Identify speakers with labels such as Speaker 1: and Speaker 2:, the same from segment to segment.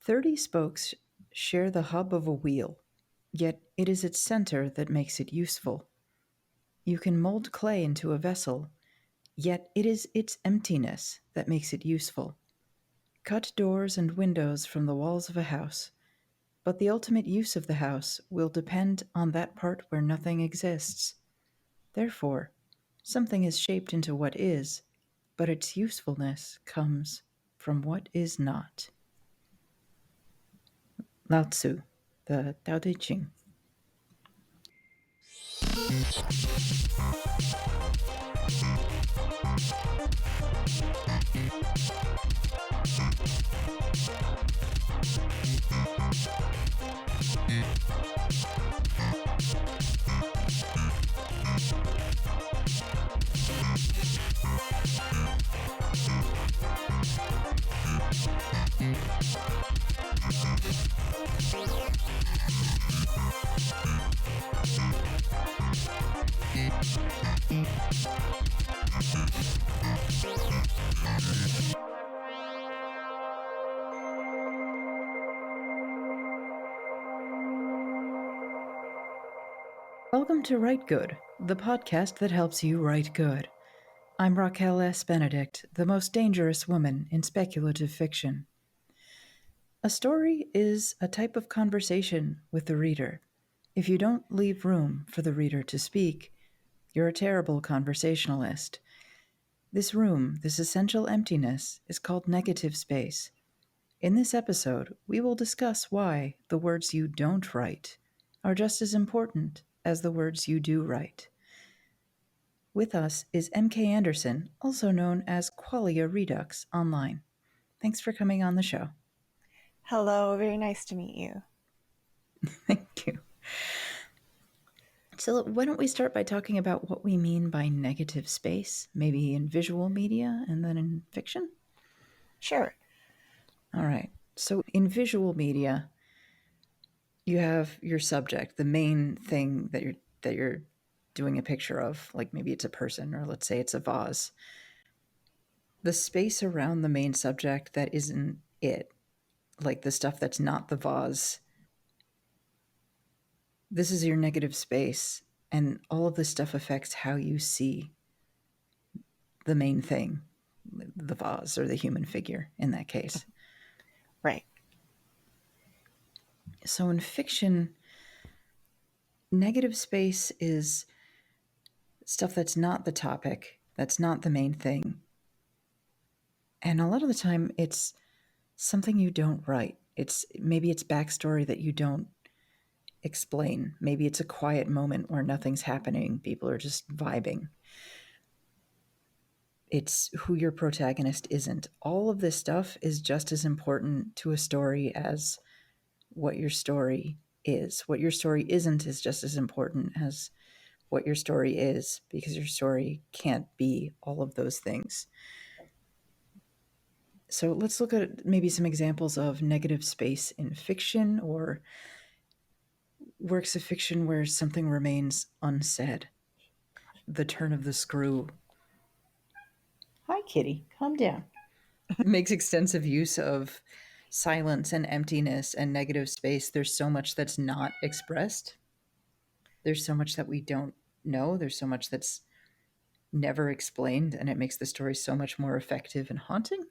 Speaker 1: 30 spokes share the hub of a wheel, yet it is its center that makes it useful. You can mold clay into a vessel, yet it is its emptiness that makes it useful. Cut doors and windows from the walls of a house, but the ultimate use of the house will depend on that part where nothing exists. Therefore, something is shaped into what is, but its usefulness comes from what is not. Lao Tzu, the Tao Te Ching. Welcome to Rite Good, the podcast that helps you write good. I'm Raquel S. Benedict, the most dangerous woman in speculative fiction. A story is a type of conversation with the reader. If you don't leave room for the reader to speak, you're a terrible conversationalist. This room, this essential emptiness, is called negative space. In this episode, we will discuss why the words you don't write are just as important as the words you do write. With us is M.K. Anderson, also known as Qualia Redux online. Thanks for coming on the show.
Speaker 2: Hello, very nice to meet you.
Speaker 1: Thank you. So why don't we start by talking about what we mean by negative space, maybe in visual media and then in fiction?
Speaker 2: Sure.
Speaker 1: All right. So in visual media, you have your subject, the main thing that you're doing a picture of, like maybe it's a person or let's say it's a vase. The space around the main subject that isn't it, like the stuff that's not the vase, this is your negative space, and all of this stuff affects how you see the main thing, the vase or the human figure in that case.
Speaker 2: Right.
Speaker 1: So in fiction, negative space is stuff that's not the topic, that's not the main thing. And a lot of the time, it's something you don't write. Maybe it's backstory that you don't explain. Maybe it's a quiet moment where nothing's happening. People are just vibing. It's who your protagonist isn't. All of this stuff is just as important to a story as what your story is. What your story isn't is just as important as what your story is, because your story can't be all of those things. So let's look at maybe some examples of negative space in fiction or works of fiction where something remains unsaid. The turn of the screw. Hi, kitty. Calm down. Makes extensive use of silence and emptiness and negative space. There's so much that's not expressed. There's so much that we don't know. There's so much that's never explained, and it makes the story so much more effective and haunting.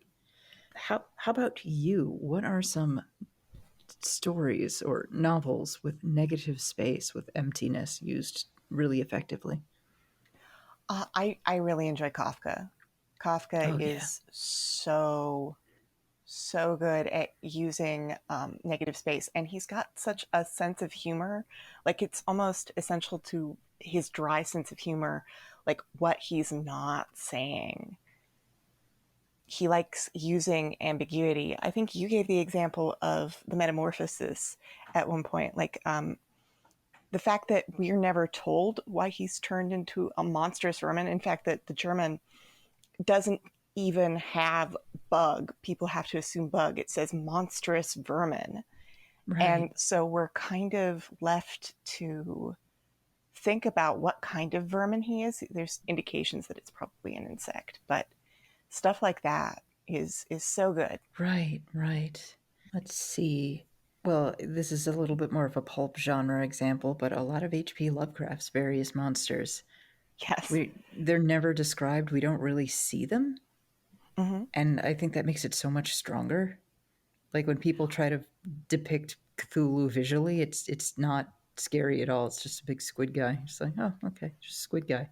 Speaker 1: How about you? What are some stories or novels with negative space, with emptiness used really effectively?
Speaker 2: I really enjoy Kafka. Kafka
Speaker 1: Oh, yeah.
Speaker 2: is so good at using negative space, and he's got such a sense of humor. Like, it's almost essential to his dry sense of humor, like what he's not saying. He likes using ambiguity. I think you gave the example of the metamorphosis at one point. Like, the fact that we're never told why he's turned into a monstrous vermin. In fact, that the German doesn't even have bug. People have to assume bug. It says monstrous vermin.
Speaker 1: Right.
Speaker 2: And so we're kind of left to think about what kind of vermin he is. There's indications that it's probably an insect, but stuff like that is so good.
Speaker 1: Right. Let's see. Well, this is a little bit more of a pulp genre example, but a lot of H.P. Lovecraft's various monsters,
Speaker 2: Yes.
Speaker 1: they're never described. We don't really see them,
Speaker 2: Hmm.
Speaker 1: and I think that makes it so much stronger. Like when people try to depict Cthulhu visually, it's not scary at all. It's just a big squid guy. It's like, oh, okay, just a squid guy.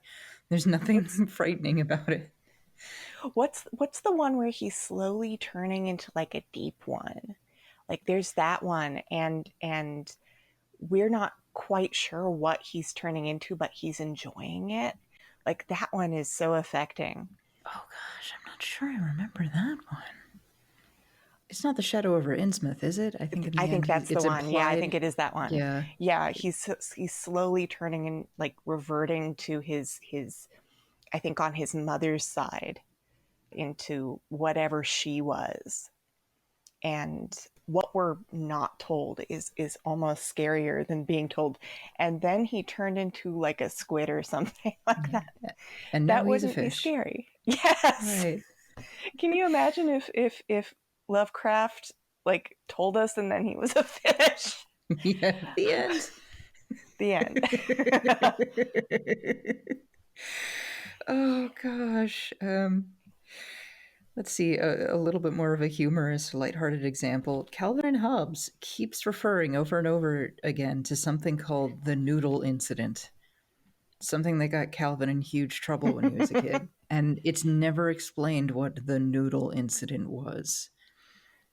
Speaker 1: There's nothing
Speaker 2: What's
Speaker 1: frightening about it.
Speaker 2: what's the one where he's slowly turning into like a deep one? Like there's that one, and we're not quite sure what he's turning into, but he's enjoying it. Like that one is so affecting.
Speaker 1: Oh gosh, I'm not sure I remember that one. It's not the Shadow over Innsmouth, is it? I think in
Speaker 2: I
Speaker 1: the
Speaker 2: think
Speaker 1: end
Speaker 2: that's the
Speaker 1: it's
Speaker 2: one. Yeah, I think
Speaker 1: implied.
Speaker 2: it is that one.
Speaker 1: Yeah,
Speaker 2: Yeah, he's slowly turning and like reverting to his I think on his mother's side into whatever she was. And what we're not told is almost scarier than being told. And then he turned into like a squid or something like
Speaker 1: yeah.
Speaker 2: that.
Speaker 1: And now
Speaker 2: That
Speaker 1: he's a
Speaker 2: wouldn't be
Speaker 1: fish.
Speaker 2: scary. Yes.
Speaker 1: Right.
Speaker 2: Can you imagine if Lovecraft like told us and then he was a fish?
Speaker 1: Yeah, the end.
Speaker 2: The end.
Speaker 1: Oh gosh. Let's see, a little bit more of a humorous, lighthearted example. Calvin and Hobbes keeps referring over and over again to something called the noodle incident, something that got Calvin in huge trouble when he was a kid. And it's never explained what the noodle incident was,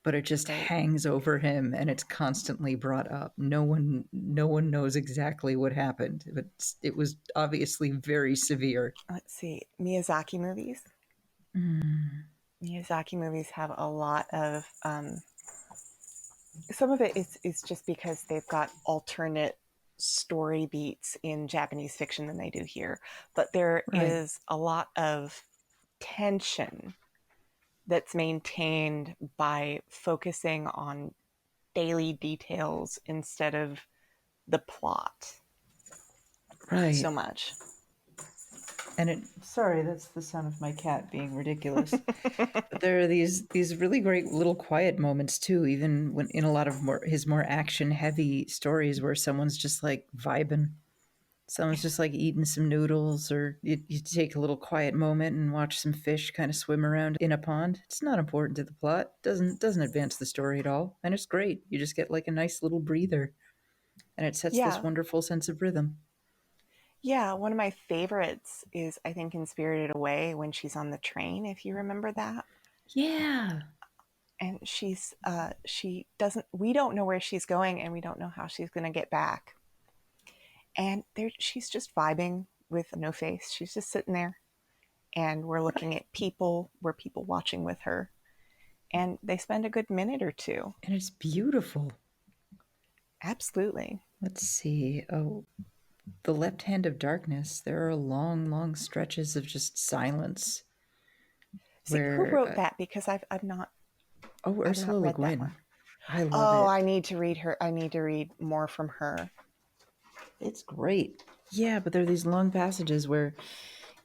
Speaker 1: but it just
Speaker 2: Right.
Speaker 1: hangs over him and it's constantly brought up. No one knows exactly what happened, but it was obviously very severe.
Speaker 2: Let's see. Miyazaki movies.
Speaker 1: Mm,
Speaker 2: Miyazaki movies have a lot of some of it is just because they've got alternate story beats in Japanese fiction than they do here. But there
Speaker 1: right.
Speaker 2: is a lot of tension that's maintained by focusing on daily details instead of the plot so
Speaker 1: Right.
Speaker 2: much.
Speaker 1: And it sorry, that's the sound of my cat being ridiculous. But there are these really great little quiet moments too, even when in a lot of more action heavy stories where someone's just like vibing. Someone's just like eating some noodles, or you take a little quiet moment and watch some fish kind of swim around in a pond. It's not important to the plot. Doesn't advance the story at all, and it's great. You just get like a nice little breather, and it sets this
Speaker 2: Yeah.
Speaker 1: wonderful sense of rhythm.
Speaker 2: Yeah, one of my favorites is I think in Spirited Away when she's on the train, if you remember that.
Speaker 1: Yeah,
Speaker 2: And she doesn't we don't know where she's going and we don't know how she's going to get back. And there she's just vibing with no face. She's just sitting there and we're looking at people, we're people watching with her. And they spend a good minute or two.
Speaker 1: and it's beautiful.
Speaker 2: Absolutely.
Speaker 1: Let's see. Oh, the left hand of darkness. There are long, long stretches of just silence
Speaker 2: See, who
Speaker 1: where
Speaker 2: wrote that? Because
Speaker 1: oh,
Speaker 2: I've
Speaker 1: Ursula
Speaker 2: not
Speaker 1: Le
Speaker 2: read that
Speaker 1: Guin.
Speaker 2: one.
Speaker 1: I love
Speaker 2: Oh,
Speaker 1: it.
Speaker 2: I need to read her. I need to read more from her.
Speaker 1: It's great. Yeah, but there are these long passages where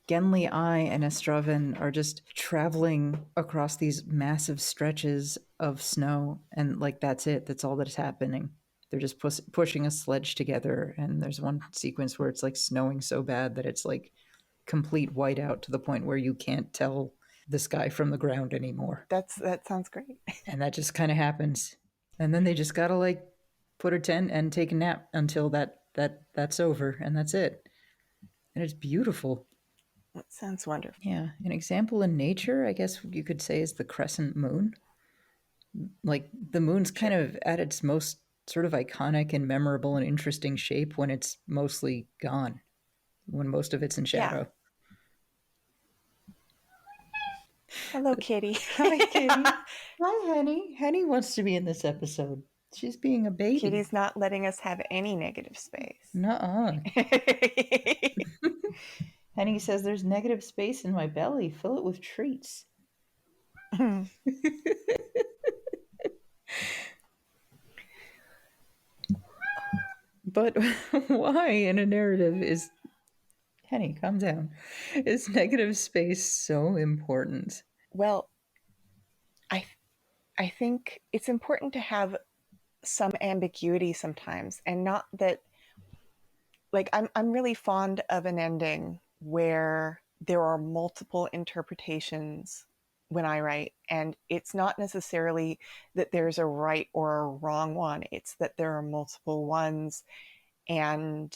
Speaker 1: Genli I and Estraven are just traveling across these massive stretches of snow, and like that's it. That's all that's happening. They're just pushing a sledge together, and there's one sequence where it's like snowing so bad that it's like complete whiteout to the point where you can't tell the sky from the ground anymore.
Speaker 2: That sounds great.
Speaker 1: And that just kind of happens. And then they just gotta like put a tent and take a nap until that's over, and that's it. And it's beautiful.
Speaker 2: That sounds wonderful.
Speaker 1: Yeah, an example in nature, I guess you could say, is the crescent moon. Like the moon's kind
Speaker 2: Sure.
Speaker 1: of at its most sort of iconic and memorable and interesting shape when it's mostly gone, when most of it's in
Speaker 2: Yeah.
Speaker 1: shadow.
Speaker 2: Hello, Kitty.
Speaker 1: Hi, Kitty. Hi, Henny. Henny wants to be in this episode. She's being a baby.
Speaker 2: Kitty's not letting us have any negative space.
Speaker 1: Nuh-uh. Henny says there's negative space in my belly. Fill it with treats. But why in a narrative is Henny, calm down. Is negative space so important?
Speaker 2: Well, I I think it's important to have some ambiguity sometimes, and not that, like, I'm really fond of an ending where there are multiple interpretations when I write, and it's not necessarily that there's a right or a wrong one. It's that there are multiple ones, and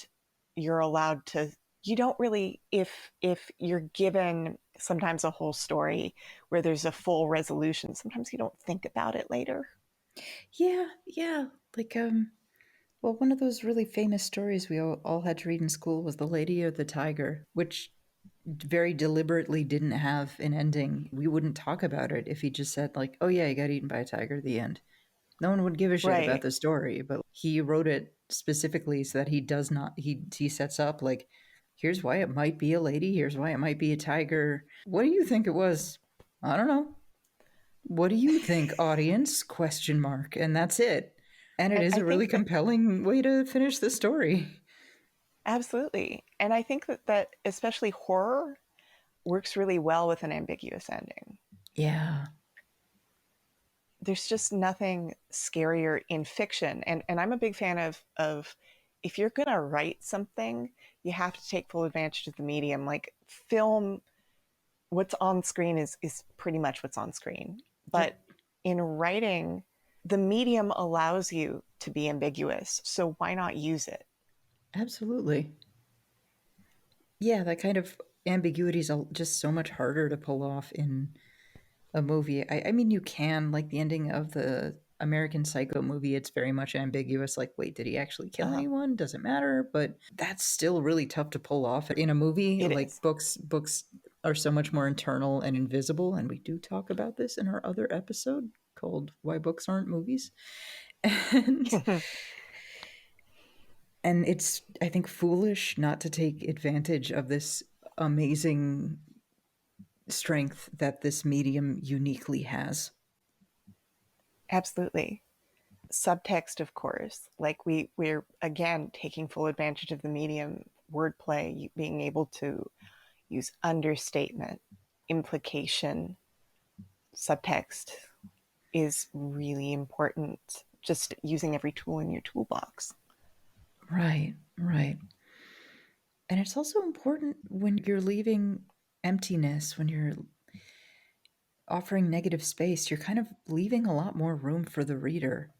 Speaker 2: you're allowed to, you don't really, if you're given sometimes a whole story where there's a full resolution, sometimes you don't think about it later.
Speaker 1: Yeah, yeah. Like, well, one of those really famous stories we all had to read in school was The Lady or the Tiger, which very deliberately didn't have an ending. We wouldn't talk about it if he just said, like, oh yeah, he got eaten by a tiger, the end. No one would give a shit about
Speaker 2: Right.
Speaker 1: the story, but he wrote it specifically so that he does not, he sets up, like, here's why it might be a lady, here's why it might be a tiger. What do you think it was? I don't know. What do you think, audience? Question mark. And that's it. And it is
Speaker 2: I
Speaker 1: a really
Speaker 2: think that
Speaker 1: compelling way to finish the story.
Speaker 2: absolutely. And I think that especially horror works really well with an ambiguous ending.
Speaker 1: Yeah.
Speaker 2: There's just nothing scarier in fiction. And I'm a big fan of if you're going to write something, you have to take full advantage of the medium. Like film, what's on screen is pretty much what's on screen.
Speaker 1: Yep.
Speaker 2: But in writing, the medium allows you to be ambiguous. So why not use it?
Speaker 1: Absolutely. Yeah, that kind of ambiguity is just so much harder to pull off in a movie. I mean, you can, like the ending of the American Psycho movie, it's very much ambiguous. Like, wait, did he actually kill
Speaker 2: Uh-huh.
Speaker 1: anyone? Doesn't matter. But that's still really tough to pull off in a movie.
Speaker 2: It
Speaker 1: Like
Speaker 2: is.
Speaker 1: books are so much more internal and invisible, and we do talk about this in our other episode called "Why Books Aren't Movies." And and it's, I think, foolish not to take advantage of this amazing strength that this medium uniquely has.
Speaker 2: Absolutely. Subtext, of course. Like we're again taking full advantage of the medium, wordplay, being able to use understatement, implication, subtext is really important. Just using every tool in your toolbox.
Speaker 1: Right, right. And it's also important when you're leaving emptiness, when you're offering negative space, you're kind of leaving a lot more room for the reader,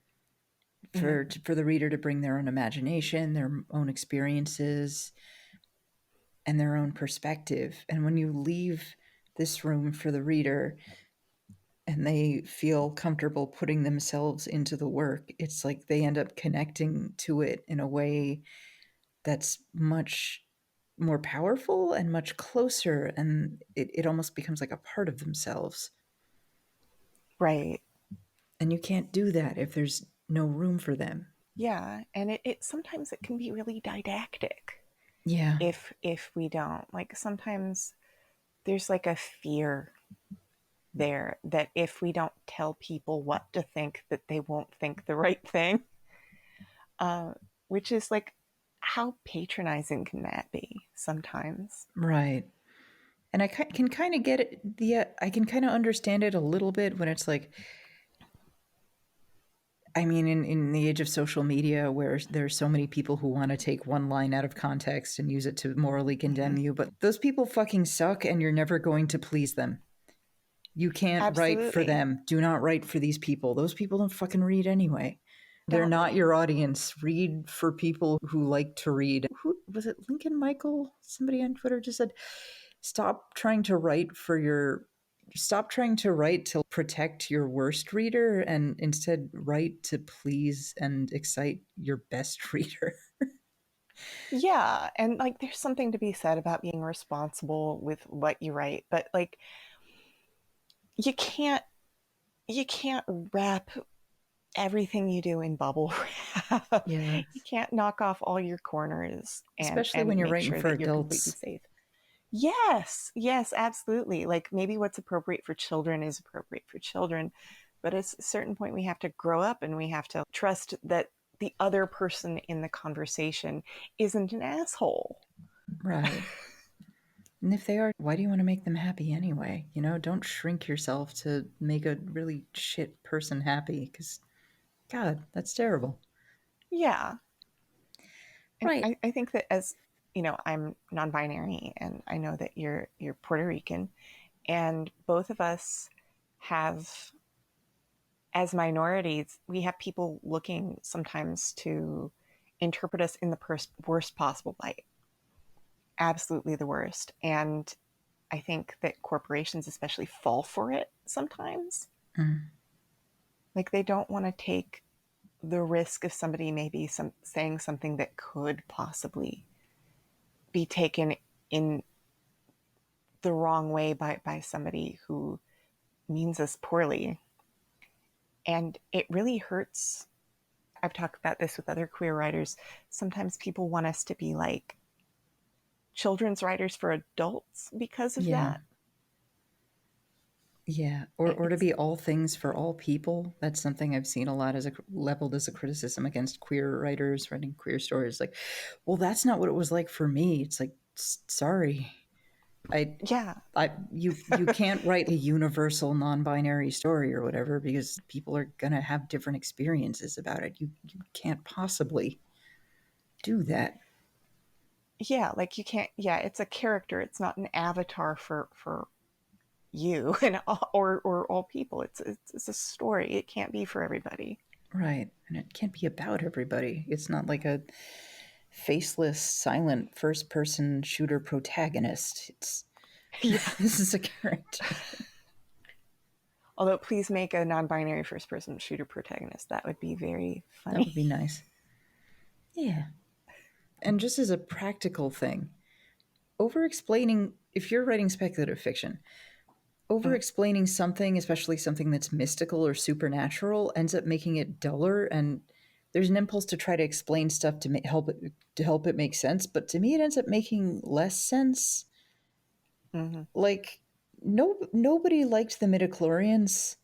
Speaker 2: Mm-hmm.
Speaker 1: for the reader to bring their own imagination, their own experiences, and their own perspective. And when you leave this room for the reader and they feel comfortable putting themselves into the work, it's like they end up connecting to it in a way that's much more powerful and much closer, and it almost becomes like a part of themselves.
Speaker 2: Right.
Speaker 1: And you can't do that if there's no room for them.
Speaker 2: Yeah. And it sometimes it can be really didactic
Speaker 1: Yeah,
Speaker 2: if we don't. Like sometimes there's like a fear there that if we don't tell people what to think, that they won't think the right thing. uh, which is like, how patronizing can that be sometimes?
Speaker 1: right. And I can kind of get it. I can kind of understand it a little bit when it's like, I mean, in the age of social media where there's so many people who want to take one line out of context and use it to morally
Speaker 2: Mm-hmm.
Speaker 1: condemn you, but those people fucking suck and you're never going to please them. You can't write for
Speaker 2: Absolutely.
Speaker 1: them. Do not write for these people. Those people don't fucking read anyway. They're
Speaker 2: Don't.
Speaker 1: not your audience. Read for people who like to read. Who was it? Lincoln Michael? Somebody on Twitter just said, "Stop trying to write for your stop trying to write to protect your worst reader and instead write to please and excite your best reader."
Speaker 2: Yeah, and like there's something to be said about being responsible with what you write, but like you can't you can't wrap everything you do in bubble wrap. You
Speaker 1: Yes.
Speaker 2: can't knock off all your corners
Speaker 1: Especially when
Speaker 2: and
Speaker 1: you're
Speaker 2: make
Speaker 1: writing
Speaker 2: sure
Speaker 1: for
Speaker 2: that you're completely
Speaker 1: adults.
Speaker 2: safe. Yes, yes, absolutely. Like maybe what's appropriate for children is appropriate for children, but at a certain point we have to grow up and we have to trust that the other person in the conversation isn't an asshole.
Speaker 1: Right. And if they are, why do you want to make them happy anyway? You know, don't shrink yourself to make a really shit person happy because, God, that's terrible.
Speaker 2: Yeah. And
Speaker 1: Right.
Speaker 2: I think that as I'm non-binary, and I know that you're Puerto Rican, and both of us have, as minorities, we have people looking sometimes to interpret us in the worst possible light, absolutely the worst. And I think that corporations especially fall for it sometimes.
Speaker 1: Mm.
Speaker 2: Like they don't want to take the risk of somebody maybe saying something that could possibly be taken in the wrong way by somebody who means us poorly. And it really hurts. I've talked about this with other queer writers. Sometimes people want us to be like children's writers for adults because of
Speaker 1: Yeah.
Speaker 2: that.
Speaker 1: Yeah. Or to
Speaker 2: It's
Speaker 1: be all things for all people. That's something I've seen a lot as leveled as a criticism against queer writers writing queer stories. Like, well, that's not what it was like for me. It's like, sorry. I
Speaker 2: yeah,
Speaker 1: you can't write a universal non-binary story or whatever because people are going to have different experiences about it. You can't possibly do that.
Speaker 2: yeah. Like you can't. Yeah, it's a character. It's not an avatar for you and or all people. It's a story. It can't be for everybody.
Speaker 1: Right. And it can't be about everybody. It's not like a faceless, silent first-person shooter protagonist. It's
Speaker 2: Yeah.
Speaker 1: this is a character.
Speaker 2: Although, please make a non-binary first-person shooter protagonist. That would be very
Speaker 1: That
Speaker 2: funny.
Speaker 1: would be nice. Yeah. And just as a practical thing, over explaining if you're writing speculative fiction, over explaining something, especially something that's mystical or supernatural, ends up making it duller. And there's an impulse to try to explain stuff help it make sense. But to me, it ends up making less sense.
Speaker 2: Mm-hmm.
Speaker 1: Like nobody liked the midichlorians.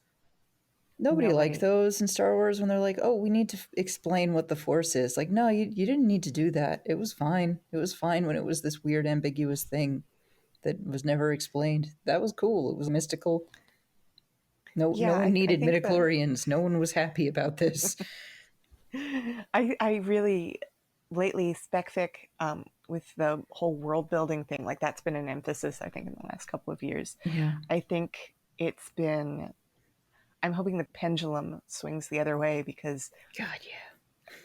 Speaker 1: Nobody liked
Speaker 2: Nobody.
Speaker 1: those in Star Wars when they're like, "Oh, we need to explain what the Force is." Like, no, you didn't need to do that. It was fine. It was fine when it was this weird, ambiguous thing that was never explained. That was cool. It was mystical. No
Speaker 2: Yeah,
Speaker 1: one
Speaker 2: I
Speaker 1: needed
Speaker 2: think the
Speaker 1: midichlorians. No one was happy about this.
Speaker 2: I really lately specfic with the whole world building thing, like that's been an emphasis I think in the last couple of years.
Speaker 1: Yeah.
Speaker 2: I think it's been. I'm hoping the pendulum swings the other way because
Speaker 1: God, yeah.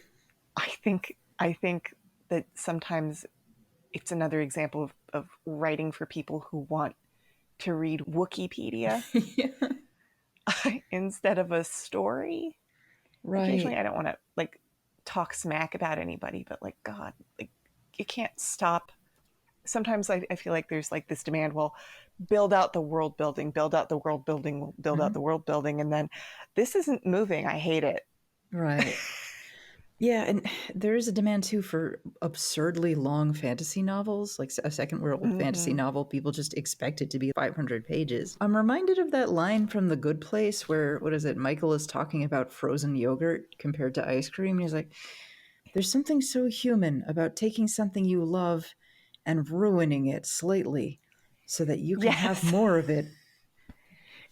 Speaker 2: I think that sometimes it's another example of writing for people who want to read Wikipedia
Speaker 1: Yeah.
Speaker 2: instead of a story. Occasionally,
Speaker 1: Right.
Speaker 2: I don't want to like talk smack about anybody, but like God, like you can't stop. Sometimes I feel like there's like this demand. Well, build out the world building, build out the world building, build out
Speaker 1: Mhm.
Speaker 2: the world building, and then this isn't moving. I hate it.
Speaker 1: Right. Yeah, and there is a demand too for absurdly long fantasy novels, like a second world fantasy
Speaker 2: Mm-hmm.
Speaker 1: novel. People just expect it to be 500 pages. I'm reminded of that line from The Good Place where, what is it, Michael is talking about frozen yogurt compared to ice cream. And he's like, there's something so human about taking something you love and ruining it slightly so that you can have
Speaker 2: Yes,
Speaker 1: more of it.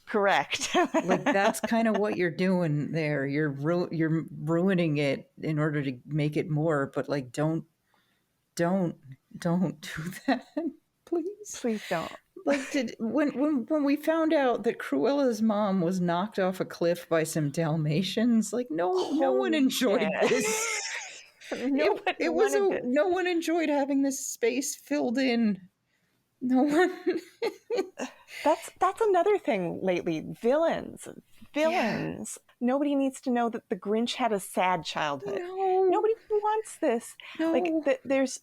Speaker 2: correct.
Speaker 1: Like that's kind of what you're doing there. You're ruining it in order to make it more, but like don't don't do that, please.
Speaker 2: Please don't.
Speaker 1: Like did when we found out that Cruella's mom was knocked off a cliff by some Dalmatians, like no one
Speaker 2: Holy shit.
Speaker 1: enjoyed this.
Speaker 2: Nobody
Speaker 1: It was
Speaker 2: wanted
Speaker 1: a
Speaker 2: this.
Speaker 1: no one enjoyed having this space filled in. No one.
Speaker 2: That's another thing lately. Villains.
Speaker 1: Yeah.
Speaker 2: Villains. Nobody needs to know that the Grinch had a sad childhood.
Speaker 1: No.
Speaker 2: Nobody wants this. Like
Speaker 1: No.
Speaker 2: there's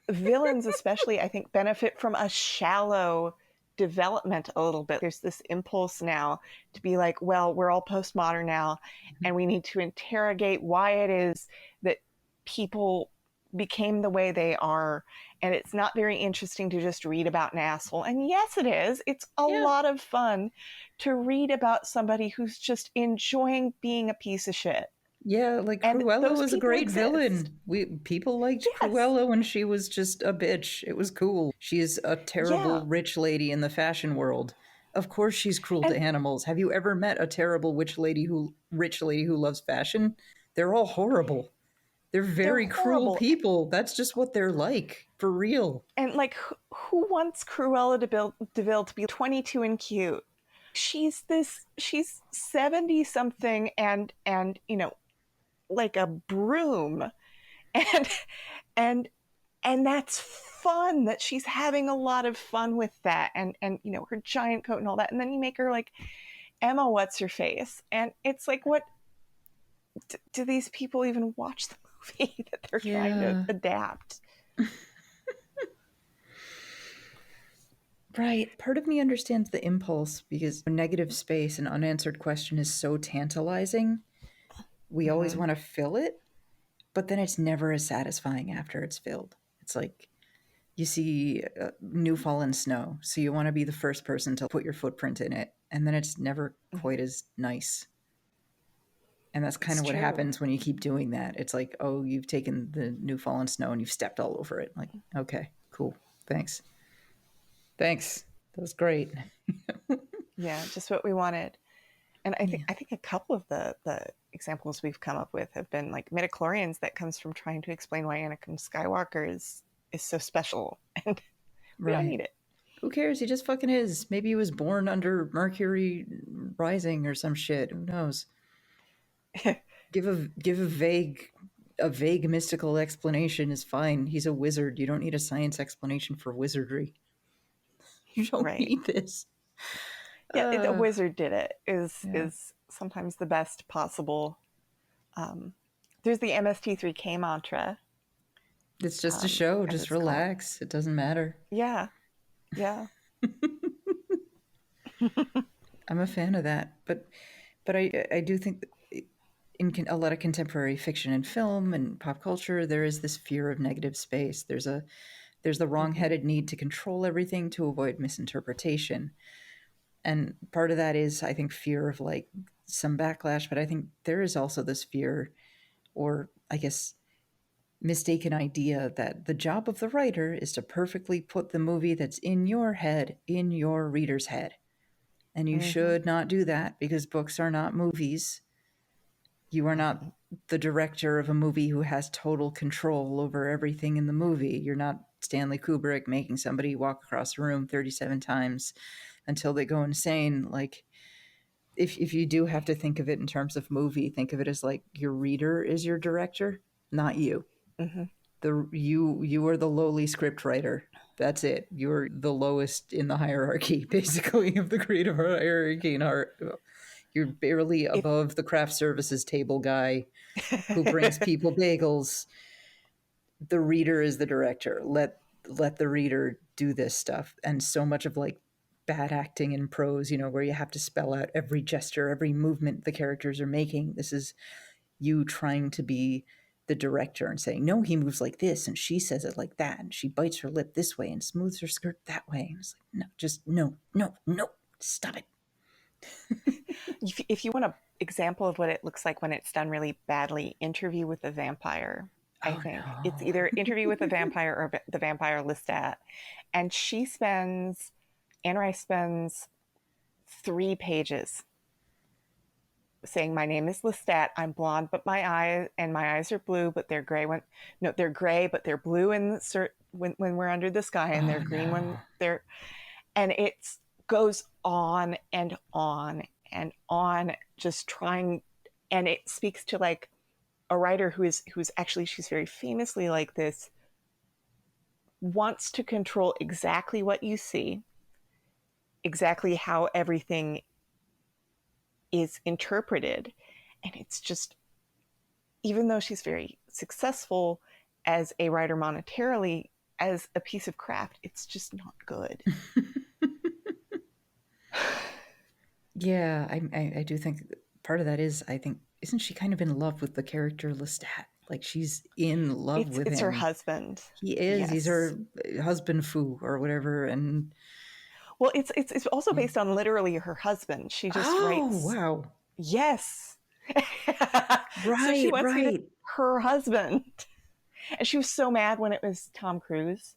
Speaker 2: villains especially I think benefit from a shallow development a little bit. There's this impulse now to be like, well, we're all postmodern now and we need to interrogate why it is that people became the way they are, and it's not very interesting to just read about an asshole. And yes, it is. It's a
Speaker 1: Yeah.
Speaker 2: lot of fun to read about somebody who's just enjoying being a piece of shit.
Speaker 1: Yeah, like
Speaker 2: And
Speaker 1: Cruella
Speaker 2: those
Speaker 1: was a
Speaker 2: people
Speaker 1: great
Speaker 2: exist.
Speaker 1: villain. People liked
Speaker 2: Yes.
Speaker 1: Cruella when she was just a bitch. It was cool. She's a
Speaker 2: Yeah.
Speaker 1: terrible rich lady in the fashion world. Of course she's cruel to
Speaker 2: And
Speaker 1: animals. Have you ever met a terrible rich lady who loves fashion? They're all horrible. They're
Speaker 2: they're
Speaker 1: very cruel
Speaker 2: horrible.
Speaker 1: people. That's just what they're like, for real.
Speaker 2: And like, who wants Cruella DeVille to be 22 and cute? She's 70 something and like a broom. And and and that's fun, that she's having a lot of fun with that, and her giant coat and all that. And then you make her like Emma what's her face, and it's like, what do these people even watch the movie that they're trying to
Speaker 1: Yeah.
Speaker 2: adapt?
Speaker 1: Right. Part of me understands the impulse because negative space and unanswered question is so tantalizing. We always
Speaker 2: Mm-hmm.
Speaker 1: want to fill it, but then it's never as satisfying after it's filled. It's like you see new fallen snow, so you want to be the first person to put your footprint in it, and then it's never
Speaker 2: Mm-hmm.
Speaker 1: quite as nice. And that's kind
Speaker 2: It's
Speaker 1: of what
Speaker 2: true.
Speaker 1: happens when you keep doing that. It's like, oh, you've taken the new fallen snow and you've stepped all over it. Like, okay, cool. Thanks. Thanks. That was great.
Speaker 2: Yeah, just what we wanted. And I think
Speaker 1: Yeah.
Speaker 2: I think a couple of the examples we've come up with have been like midichlorians, that comes from trying to explain why Anakin Skywalker is so special, and we don't
Speaker 1: Right.
Speaker 2: need it.
Speaker 1: Who cares? He just fucking is. Maybe he was born under Mercury rising or some shit. Who knows? Give a vague mystical explanation is fine. He's a wizard. You don't need a science explanation for wizardry. You don't
Speaker 2: Right.
Speaker 1: need this.
Speaker 2: Yeah, a
Speaker 1: Uh,
Speaker 2: wizard did it
Speaker 1: yeah.
Speaker 2: is sometimes the best possible. There's the MST3K mantra,
Speaker 1: It's just a show.
Speaker 2: as
Speaker 1: Just
Speaker 2: it's called.
Speaker 1: relax. It doesn't matter.
Speaker 2: Yeah, yeah.
Speaker 1: I'm a fan of that, but I do think that in a lot of contemporary fiction and film and pop culture, there is this fear of negative space. There's the
Speaker 2: Mm-hmm,
Speaker 1: wrong-headed need to control everything to avoid misinterpretation, and part of that is, I think, fear of like some backlash. But I think there is also this fear, or I guess mistaken idea, that the job of the writer is to perfectly put the movie that's in your head in your reader's head. And you
Speaker 2: mm-hmm,
Speaker 1: should not do that because books are not movies. You are not
Speaker 2: mm-hmm,
Speaker 1: the director of a movie who has total control over everything in the movie. You're not Stanley Kubrick making somebody walk across a room 37 times until they go insane. Like, if you do have to think of it in terms of movie, think of it as like your reader is your director, not you.
Speaker 2: mm-hmm.
Speaker 1: You are the lowly script writer. That's it. You're the lowest in the hierarchy, basically, of the creative hierarchy. You're barely
Speaker 2: If
Speaker 1: above the craft services table guy who brings people bagels. The reader is the director. Let the reader do this stuff. And so much of like bad acting in prose, where you have to spell out every gesture, every movement the characters are making. This is you trying to be the director and saying, no, he moves like this, and she says it like that, and she bites her lip this way and smooths her skirt that way. And it's like, no, just no, no, no, stop it.
Speaker 2: if you want an example of what it looks like when it's done really badly, Interview with the Vampire. I
Speaker 1: Oh
Speaker 2: think it's
Speaker 1: no.
Speaker 2: either Interview with the Vampire or the Vampire Lestat, and Anne Rice spends 3 pages saying, "My name is Lestat. I'm blonde, but my eyes are blue, but they're gray when no, they're gray, but they're blue when we're under the sky, and they're
Speaker 1: Oh
Speaker 2: green when
Speaker 1: no.
Speaker 2: they're." And it goes on and on, just trying, and it speaks to like a writer who's actually, she's very famously like this, wants to control exactly what you see, exactly how everything is interpreted. And it's just, even though she's very successful as a writer monetarily, as a piece of craft, it's just not good.
Speaker 1: Yeah, I do think part of that is, I think, isn't she kind of in love with the character Lestat? Like she's in love with
Speaker 2: It's her
Speaker 1: him.
Speaker 2: husband.
Speaker 1: He is. He's
Speaker 2: Yes.
Speaker 1: her husband foo or whatever. And
Speaker 2: Well, it's also
Speaker 1: yeah.
Speaker 2: based on literally her husband. She just
Speaker 1: Oh
Speaker 2: writes,
Speaker 1: wow.
Speaker 2: yes. So she
Speaker 1: Right,
Speaker 2: wants me to
Speaker 1: right.
Speaker 2: her husband. And she was so mad when it was Tom Cruise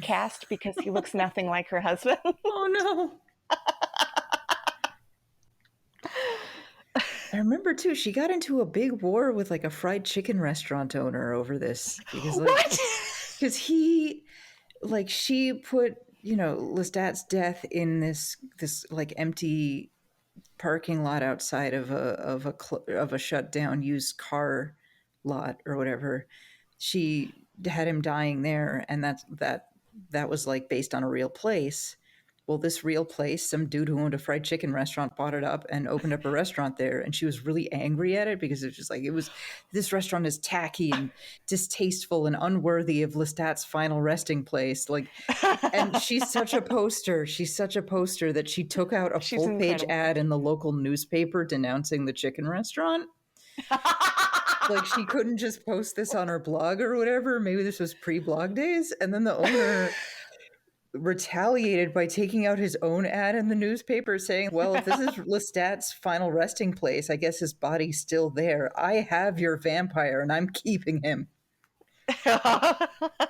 Speaker 2: cast because he looks nothing like her husband.
Speaker 1: Oh no. I remember too, she got into a big war with like a fried chicken restaurant owner over this
Speaker 2: What?
Speaker 1: because she put, Lestat's death in this like empty parking lot outside of a shut down used car lot or whatever. She had him dying there, and that was like based on a real place. Well, this real place, some dude who owned a fried chicken restaurant bought it up and opened up a restaurant there, and she was really angry at it because it was this restaurant is tacky and distasteful and unworthy of Lestat's final resting place. Like, and she's such a poster. She's such a poster that she took out a
Speaker 2: She's
Speaker 1: full page
Speaker 2: incredible.
Speaker 1: ad in the local newspaper denouncing the chicken restaurant. Like, she couldn't just post this on her blog or whatever. Maybe this was pre-blog days. And then the owner retaliated by taking out his own ad in the newspaper saying, well, if this is Lestat's final resting place, I guess his body's still there. I have your vampire and I'm keeping him.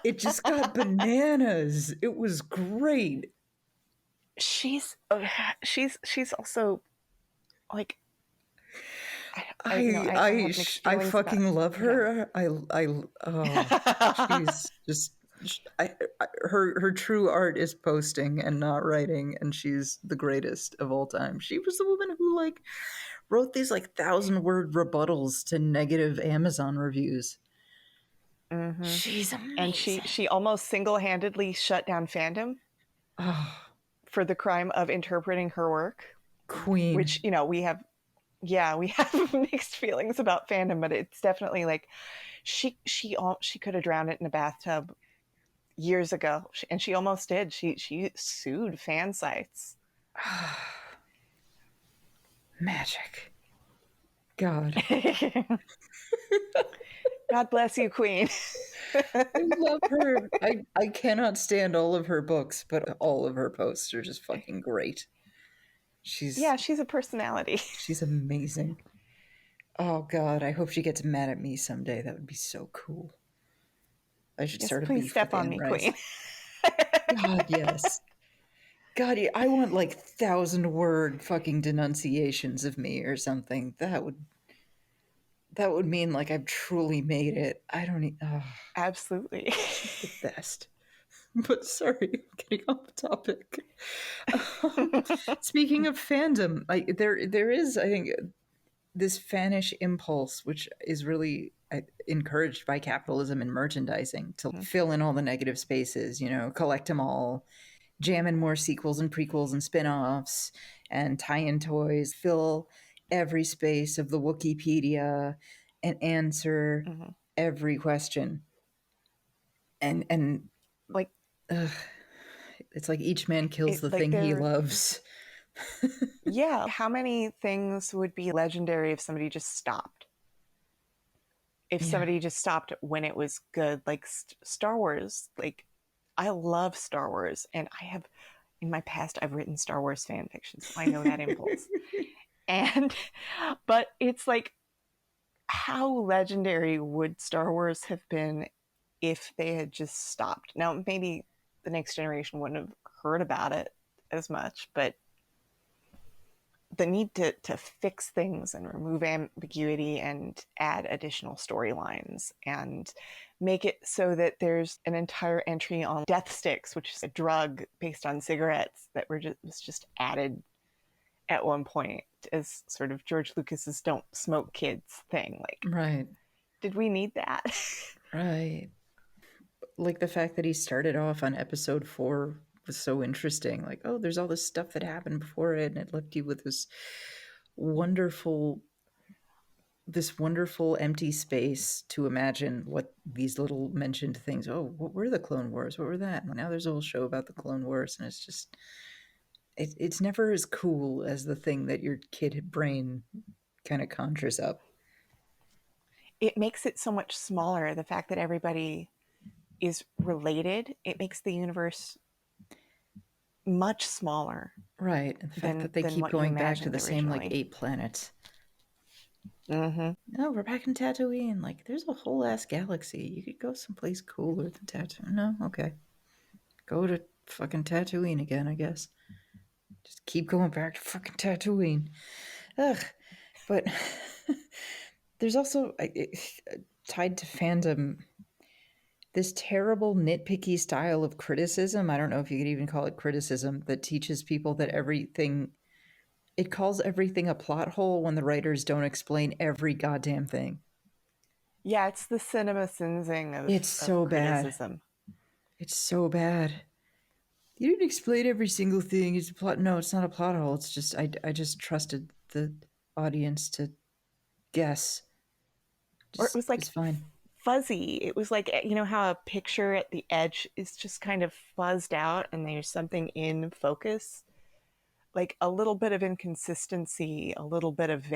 Speaker 1: It just got bananas. It was great.
Speaker 2: she's she's also like I have mixed
Speaker 1: I
Speaker 2: feelings about
Speaker 1: fucking love
Speaker 2: yeah.
Speaker 1: her. Oh, she's just her true art is posting and not writing, and she's the greatest of all time. She was the woman who like wrote these like 1,000-word rebuttals to negative Amazon reviews.
Speaker 2: Mm-hmm.
Speaker 1: She's
Speaker 2: And
Speaker 1: amazing.
Speaker 2: she almost single-handedly shut down fandom
Speaker 1: Oh,
Speaker 2: for the crime of interpreting her work, which
Speaker 1: queen.
Speaker 2: we have mixed feelings about fandom, but it's definitely like she could have drowned it in a bathtub years ago, and she almost did. She sued fan sites.
Speaker 1: Magic. God.
Speaker 2: God bless you, Queen.
Speaker 1: I love her. I cannot stand all of her books, but all of her posts are just fucking great. She's
Speaker 2: Yeah, she's a personality.
Speaker 1: she's amazing. Oh god, I hope she gets mad at me someday. That would be so cool. I should
Speaker 2: Yes,
Speaker 1: start a
Speaker 2: please
Speaker 1: beef with
Speaker 2: step on
Speaker 1: Anne
Speaker 2: me,
Speaker 1: Rice.
Speaker 2: Queen.
Speaker 1: God, yes. God, yeah, I want like 1,000-word fucking denunciations of me or something. That would mean like I've truly made it. I don't need. Oh,
Speaker 2: Absolutely.
Speaker 1: she's the best. But sorry, I'm getting off topic. Speaking of fandom, there is, I think, this fanish impulse, which is really encouraged by capitalism and merchandising to fill in all the negative spaces, collect them all, jam in more sequels and prequels and spin-offs and tie-in toys, fill every space of the Wikipedia and answer
Speaker 2: Mhm.
Speaker 1: every question. And
Speaker 2: Like
Speaker 1: ugh, it's like each man kills the thing he
Speaker 2: they're
Speaker 1: loves.
Speaker 2: yeah. How many things would be legendary if somebody just stopped? If
Speaker 1: Yeah.
Speaker 2: somebody just stopped when it was good, like Star Wars. Like I love Star Wars, and I have in my past I've written Star Wars fan fiction, so I know that impulse. And but it's like how legendary would Star Wars have been if they had just stopped? Now, maybe the next generation wouldn't have heard about it as much, but the need to fix things and remove ambiguity and add additional storylines and make it so that there's an entire entry on death sticks, which is a drug based on cigarettes that was just added at one point as sort of George Lucas's "don't smoke kids" thing. Like,
Speaker 1: Right.
Speaker 2: did we need that?
Speaker 1: Right. Like the fact that he started off on episode 4 was so interesting. Like, oh, there's all this stuff that happened before it, and it left you with wonderful this wonderful empty space to imagine what these little mentioned things. Oh, what were the Clone Wars? What were that? Well, now there's a whole show about the Clone Wars, and it's never as cool as the thing that your kid brain kind of conjures up.
Speaker 2: It makes it so much smaller. The fact that everybody is related, it makes the universe much smaller
Speaker 1: Right, and the fact that they
Speaker 2: than
Speaker 1: keep
Speaker 2: what you
Speaker 1: going back to
Speaker 2: imagined
Speaker 1: the same like
Speaker 2: originally.
Speaker 1: 8 planets.
Speaker 2: Mm-hmm.
Speaker 1: No, we're back in Tatooine. Like, there's a whole ass galaxy. You could go someplace cooler than Tatooine. No? Okay. Go to fucking Tatooine again, I guess. Just keep going back to fucking Tatooine. Ugh. But there's also, tied to fandom, this terrible nitpicky style of criticism. I don't know if you could even call it criticism, that teaches people that everything, it calls everything a plot hole when the writers don't explain every goddamn thing.
Speaker 2: Yeah, it's the cinema sensing
Speaker 1: It's
Speaker 2: of
Speaker 1: so bad.
Speaker 2: criticism.
Speaker 1: It's so bad. You didn't explain every single thing. It's a plot. No, it's not a plot hole. It's just I just trusted the audience to guess.
Speaker 2: Or it
Speaker 1: Just
Speaker 2: was
Speaker 1: it
Speaker 2: like
Speaker 1: was fine.
Speaker 2: fuzzy. It was like, you know how a picture at the edge is just kind of fuzzed out and there's something in focus? Like a little bit of inconsistency, a little bit of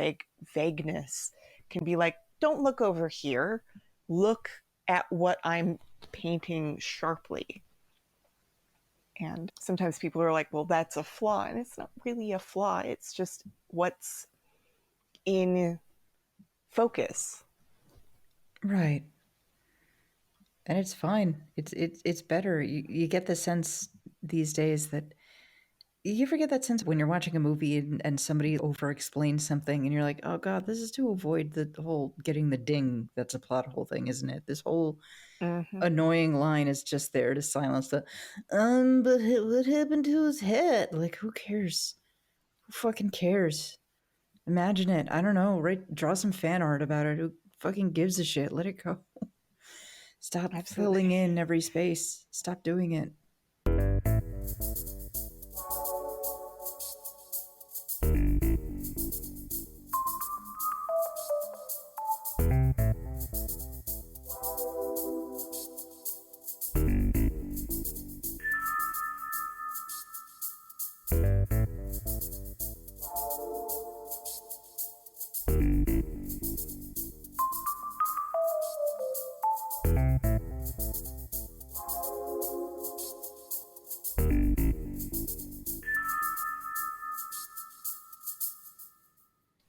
Speaker 2: vagueness can be like, don't look over here. Look at what I'm painting sharply. And sometimes people are like, well, that's a flaw. And it's not really a flaw. It's just what's in focus.
Speaker 1: Right. And it's fine. It's better. You get the sense these days that you ever get that sense when you're watching a movie and somebody over explains something and you're like, oh god, this is to avoid the whole getting the ding that's a plot hole thing, isn't it? This whole
Speaker 2: Mm-hmm.
Speaker 1: annoying line is just there to silence the but what happened to his head? Like, who cares? Who fucking cares? Imagine it. I don't know. Right? Draw some fan art about it. Who fucking gives a shit? Let it go. Stop
Speaker 2: Absolutely.
Speaker 1: filling in every space. Stop doing it.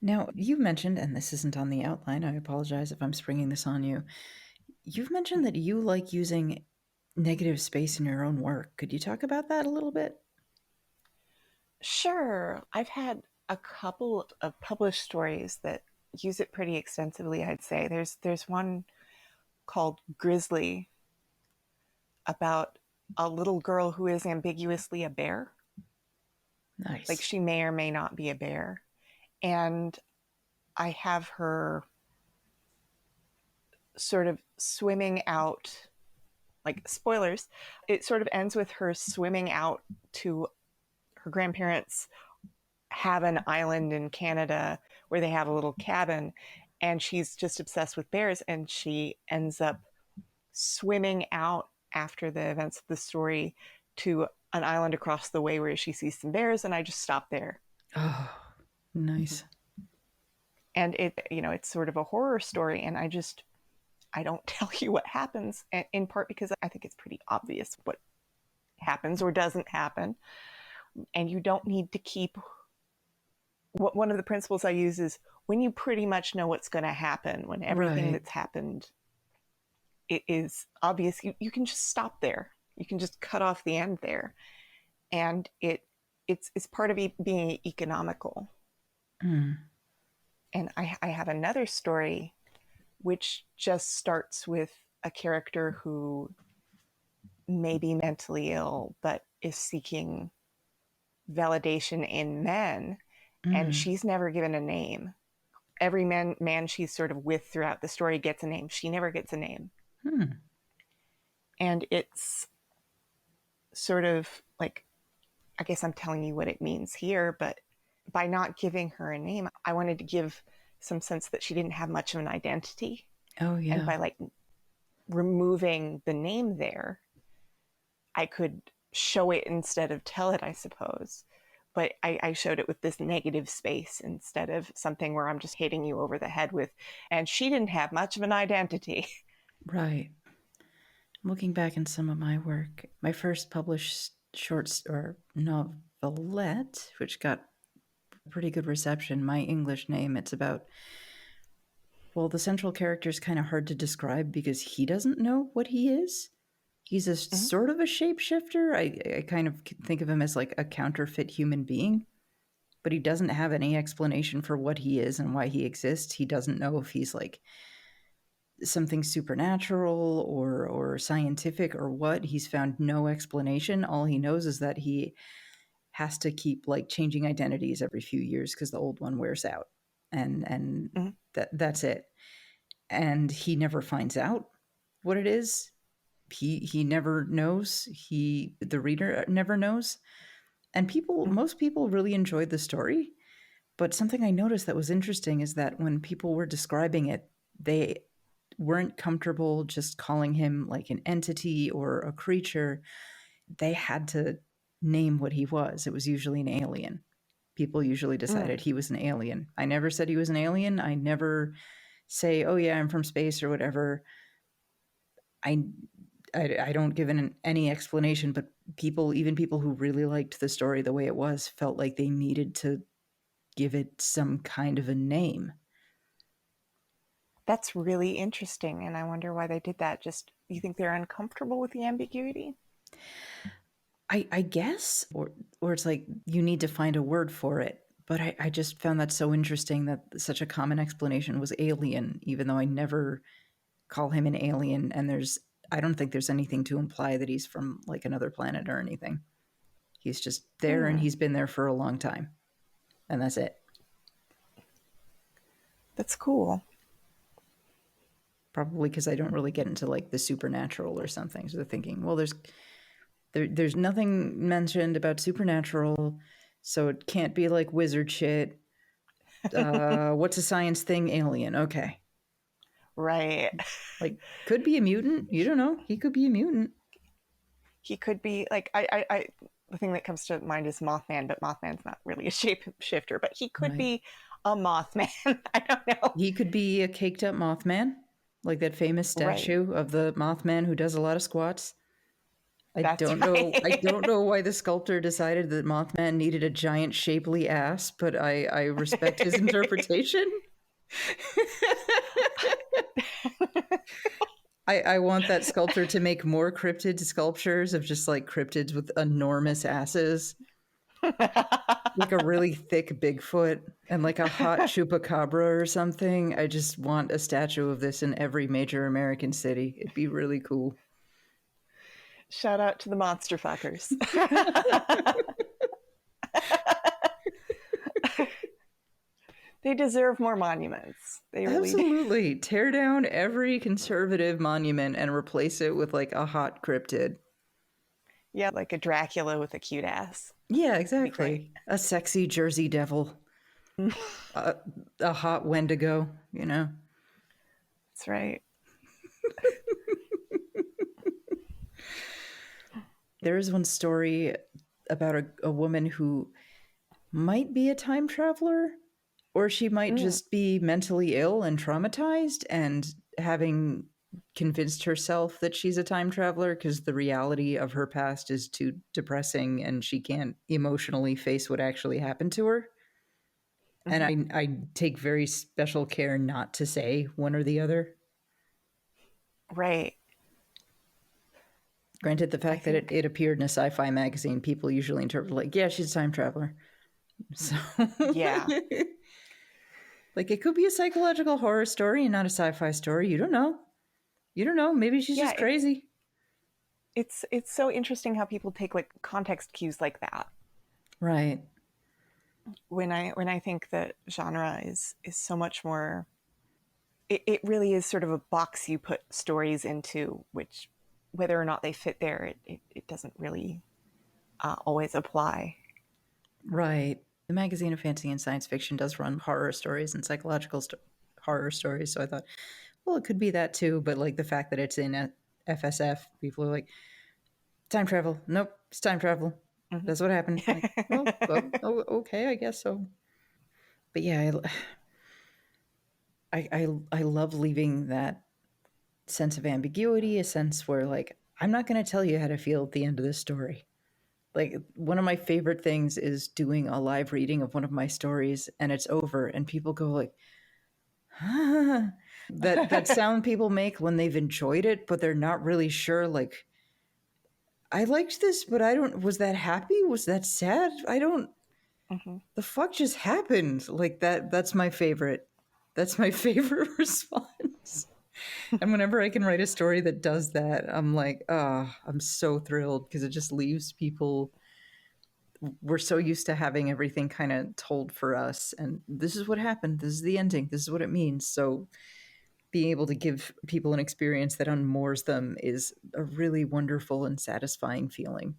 Speaker 1: Now, you mentioned, and this isn't on the outline, I apologize if I'm springing this on you. You've mentioned that you like using negative space in your own work. Could you talk about that a little bit?
Speaker 2: Sure. I've had a couple of published stories that use it pretty extensively, I'd say. There's one called Grizzly about a little girl who is ambiguously a bear. Like
Speaker 1: Nice.
Speaker 2: she may or may not be a bear. And I have her sort of swimming out, like spoilers, it sort of ends with her swimming out to her grandparents have an island in Canada where they have a little cabin, and she's just obsessed with bears, and she ends up swimming out after the events of the story to an island across the way where she sees some bears, and I just stopped there.
Speaker 1: Oh, nice.
Speaker 2: And it's sort of a horror story, and I don't tell you what happens, in part because I think it's pretty obvious what happens or doesn't happen, and you don't need to keep. One of the principles I use is when you pretty much know what's going to happen, when everything
Speaker 1: Right.
Speaker 2: that's happened it is obvious, you can just stop there. You can just cut off the end there, and it's part of being economical.
Speaker 1: Mm.
Speaker 2: And I have another story which just starts with a character who may be mentally ill but is seeking validation in men, and
Speaker 1: Mm.
Speaker 2: she's never given a name. Every man she's sort of with throughout the story gets a name. She never gets a name.
Speaker 1: Hmm.
Speaker 2: And it's sort of like, I guess I'm telling you what it means here, but by not giving her a name, I wanted to give some sense that she didn't have much of an identity.
Speaker 1: Oh,
Speaker 2: And
Speaker 1: yeah.
Speaker 2: by like removing the name there, I could show it instead of tell it, I suppose. But I showed it with this negative space instead of something where I'm just hitting you over the head with, and she didn't have much of an identity.
Speaker 1: Right. Looking back in some of my work, my first published or novelette, which got pretty good reception, My English Name, it's about Well, the central character is kind of hard to describe because he doesn't know what he is. He's a
Speaker 2: Mhm.
Speaker 1: sort of a shapeshifter. I kind of think of him as like a counterfeit human being, but he doesn't have any explanation for what he is and why he exists. He doesn't know if he's like something supernatural or scientific or what. He's found no explanation. All he knows is that he has to keep like changing identities every few years because the old one wears out, and
Speaker 2: Mhm.
Speaker 1: that's it. And he never finds out what it is. He never knows. The reader never knows. And
Speaker 2: Mhm.
Speaker 1: most people really enjoyed the story. But something I noticed that was interesting is that when people were describing it, they weren't comfortable just calling him like an entity or a creature. They had to name what he was. It was usually an alien. People usually decided
Speaker 2: Mm.
Speaker 1: he was an alien. I never said he was an alien. I never say, "Oh yeah, I'm from space" or whatever. I I don't give any explanation, but even people who really liked the story the way it was, felt like they needed to give it some kind of a name.
Speaker 2: That's really interesting, and I wonder why they did that. Just you think they're uncomfortable with the ambiguity?
Speaker 1: I guess, or it's like you need to find a word for it. But I just found that so interesting that such a common explanation was alien, even though I never call him an alien. And I don't think there's anything to imply that he's from like another planet or anything. He's just there and
Speaker 2: Mm.
Speaker 1: he's been there for a long time. And that's it.
Speaker 2: That's cool.
Speaker 1: Probably because I don't really get into like the supernatural or something. So they're thinking, well, there's nothing mentioned about supernatural, so it can't be like wizard shit. What's a science thing? Alien. Okay.
Speaker 2: Right.
Speaker 1: Like, could be a mutant. You don't know. He could be a mutant.
Speaker 2: He could be like the thing that comes to mind is Mothman, but Mothman's not really a shapeshifter, but he could
Speaker 1: Right.
Speaker 2: be a Mothman. I don't know.
Speaker 1: He could be a caked up Mothman, like that famous
Speaker 2: Right.
Speaker 1: statue of the Mothman who does a lot of squats.
Speaker 2: That's
Speaker 1: I don't
Speaker 2: right.
Speaker 1: know why the sculptor decided that Mothman needed a giant shapely ass, but I respect his interpretation. I want that sculptor to make more cryptid sculptures of just like cryptids with enormous asses, like a really thick Bigfoot and like a hot chupacabra or something. I just want a statue of this in every major American city. It'd be really cool.
Speaker 2: Shout out to the monster fuckers. They deserve more monuments. They really do.
Speaker 1: Absolutely. Tear down every conservative monument and replace it with like a hot cryptid.
Speaker 2: Yeah, like a Dracula with a cute ass.
Speaker 1: Yeah,
Speaker 2: Be great.
Speaker 1: exactly. A sexy Jersey devil, a, a hot Wendigo, you know?
Speaker 2: That's right.
Speaker 1: There is one story about a woman who might be a time traveler, or she might
Speaker 2: Mm.
Speaker 1: just be mentally ill and traumatized and having convinced herself that she's a time traveler because the reality of her past is too depressing and she can't emotionally face what actually happened to her. And
Speaker 2: Hmm.
Speaker 1: I take very special care not to say one or the other.
Speaker 2: Right.
Speaker 1: Granted, the
Speaker 2: I
Speaker 1: fact that
Speaker 2: think,
Speaker 1: it appeared in a sci-fi magazine, people usually interpret like, yeah, she's a time traveler. So,
Speaker 2: yeah.
Speaker 1: like, it could be a psychological horror story and not a sci-fi story. You don't know. You don't know. Maybe she's
Speaker 2: Yeah,
Speaker 1: just crazy.
Speaker 2: it's so interesting how people take like context cues like that.
Speaker 1: Right.
Speaker 2: When I think that genre is so much more, it really is sort of a box you put stories into, which whether or not they fit there, it doesn't really always apply.
Speaker 1: Right. The magazine of fantasy and science fiction does run horror stories and horror stories. So I thought, well, it could be that too. But like the fact that it's in a FSF, people are like, time travel. Nope, it's time travel.
Speaker 2: Hmm.
Speaker 1: That's what happened. Like, okay, I guess so. But yeah, I love leaving that sense of ambiguity, a sense where like I'm not going to tell you how to feel at the end of this story. Like one of my favorite things is doing a live reading of one of my stories and it's over and people go like, huh? That sound people make when they've enjoyed it, but they're not really sure. Like, I liked this, but I don't. Was that happy? Was that sad? I don't.
Speaker 2: Mhm.
Speaker 1: The fuck just happened? Like that. That's my favorite. That's my favorite response. And whenever I can write a story that does that, I'm like, oh, I'm so thrilled because it just leaves people. We're so used to having everything kind of told for us, and this is what happened. This is the ending. This is what it means. So being able to give people an experience that unmoors them is a really wonderful and satisfying feeling.